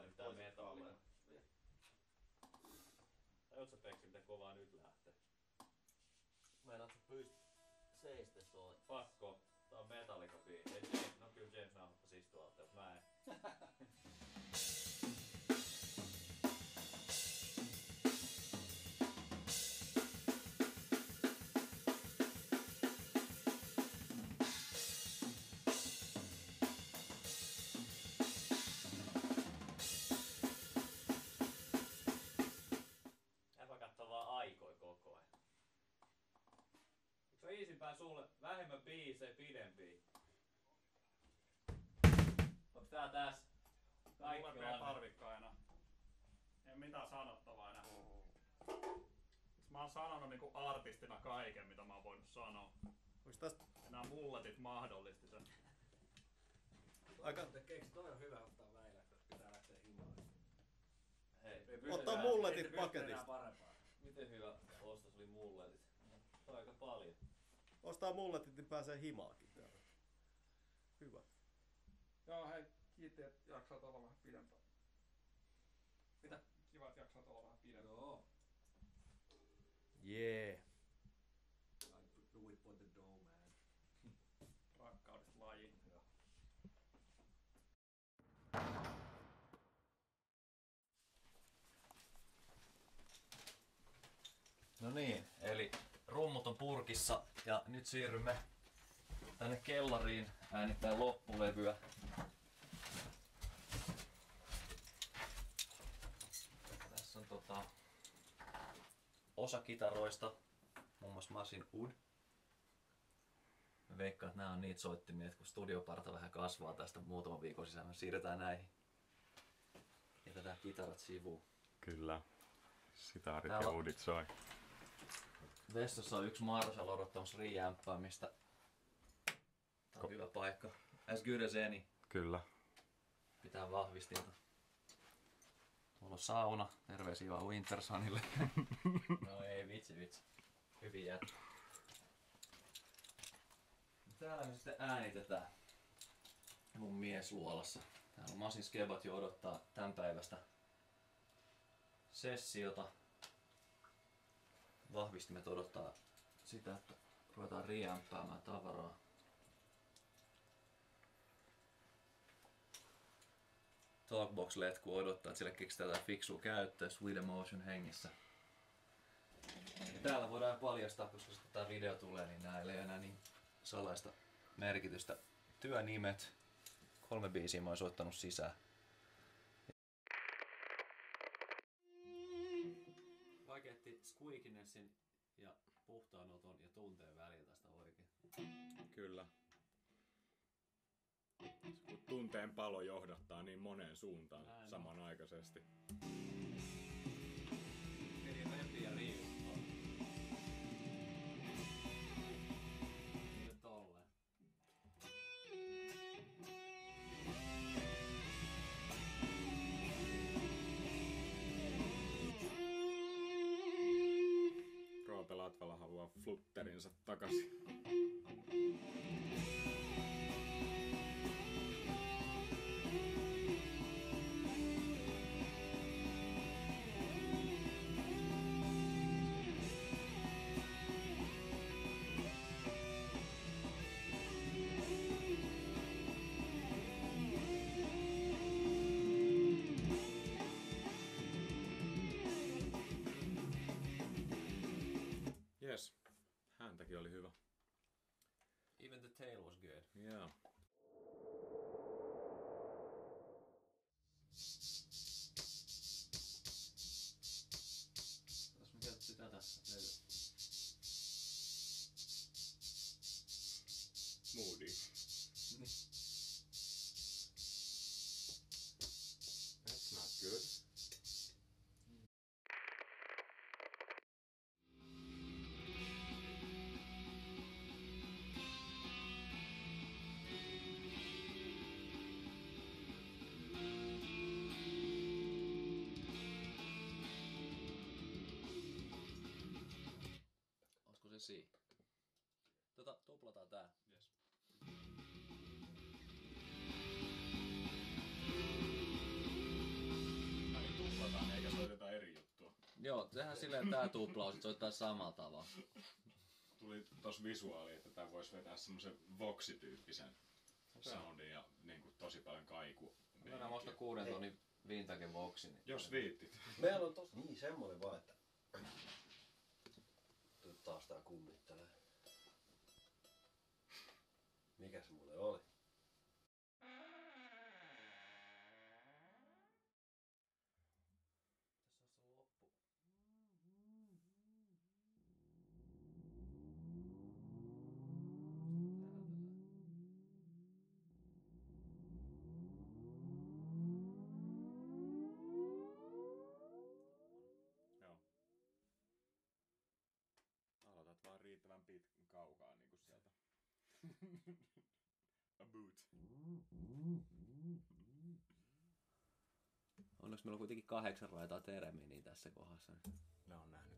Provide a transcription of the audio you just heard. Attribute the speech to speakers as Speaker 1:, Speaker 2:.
Speaker 1: nyt tää metallinen. Tajut sä Peksi miten kovaa nyt lähtee?
Speaker 2: Meinaat sä pystyt seistä tuolla?
Speaker 1: Pakko. Tää on Metallica-biisi. No kyllä James nauhoittaisi istua alta, mutta mä en. Äpä kattoo vaan aikoi koko ajan. Se on easympää sulle vähemmän biisejä pidempiä. Onks tää tässä? Kaikki
Speaker 3: mulle vielä tarvikkaa enää. Ei mitään sanottavaa enää. Mä oon sanonut niinku artistina kaiken mitä mä oon voinut sanoa.
Speaker 4: Onks tästä
Speaker 3: Enää mulletit mahdollisti sen.
Speaker 4: aika...
Speaker 5: Keiksi toi on hyvä ottaa väillä, koska pitää lähteä himaan.
Speaker 1: Hei,
Speaker 4: Ottaa mulletit paketista.
Speaker 5: Parempaa.
Speaker 1: miten hyvä ostos oli mulletit? Tämä on aika paljon.
Speaker 4: Ostaa mulletit, niin pääsee himaakin täällä. Hyvä.
Speaker 3: Joo hei, kiitti että jaksaat olla vähän pidempään.
Speaker 5: Mitä?
Speaker 3: Kiva että jaksaat olla vähän pidempään.
Speaker 5: Joo.
Speaker 4: Jee.
Speaker 5: I do it for the dough, man.
Speaker 3: Rakkaudesta lajiin.
Speaker 5: Joo.
Speaker 1: No niin, eli rummut on purkissa ja nyt siirrymme tänne kellariin äänittää loppulevyä. Tässä on osa kitaroista, muun muassa Masin Ud. Mä veikkaan, että nämä on niitä soittimia, että kun studioparta vähän kasvaa tästä muutaman viikon sisään, me siirretään näihin. Jätetään kitarat sivuun.
Speaker 6: Kyllä. Sitaarit
Speaker 1: Täällä
Speaker 6: ja udit soi.
Speaker 1: Vessassa on yksi Marshall odottamassa riiämppäämistä. Tää on hyvä paikka. As good as any.
Speaker 6: Kyllä.
Speaker 1: Pitää vahvistinta. Tuolla on sauna. Terveisiä vaan Wintersonille. No ei vitsi. Hyvin jättä. Täällä me sitten äänitetään mun miesluolassa. Täällä on Masin Skebat jo odottaa tän päivästä sessiota. Vahvistimet odottaa sitä, että ruvetaan riämppäämään tavaraa. Talkbox-letku odottaa, että sille keksitään tätä fiksua käyttöä Sweet Emotion hengissä. Ja täällä voidaan paljastaa, koska sitten tää video tulee, niin näillä ei enää niin salaista merkitystä. Työnimet. 3 biisiä mä oon soittanut sisään. Vaikea etsiä squeakinessin ja puhtaanoton ja tunteen välillä tästä oikein.
Speaker 6: Kyllä. Kun tunteen palo johdattaa niin moneen suuntaan
Speaker 1: Näin on.
Speaker 6: samanaikaisesti.
Speaker 1: Eli repi ja riivuttaa. Nyt tolleen.
Speaker 6: Roope Latvala haluaa flutterinsa takaisin. Yes, häntäkin oli hyvä.
Speaker 1: Even the tail was good.
Speaker 6: Yeah.
Speaker 1: Jos me käytettiin tätä levyä.
Speaker 6: Moody. That's not good.
Speaker 1: Olisiko se siinä? Tuplataan tää.
Speaker 3: Yes.
Speaker 1: Joo, sehän silleen tää tuplaus, että soittaa samalla tavalla.
Speaker 6: Tuli tossa visuaali, että tää voisi vetää semmosen voksityyppisen soundin ja niinku tosi paljon kaiku.
Speaker 1: Mennään vasta 6 tonnin vintage voksi. Niin
Speaker 6: Jos viittit.
Speaker 2: Meillä on tossa niin semmonen vaan, että taas tää kummittelee. Mikä se mulle oli?
Speaker 6: Joo. Aloitat vaan riittävän kaukaa niinku sieltä. About.
Speaker 1: Onneksi meillä on kuitenkin 8 raitaa tereminiä tässä kohdassa.
Speaker 6: Ne on nähnyt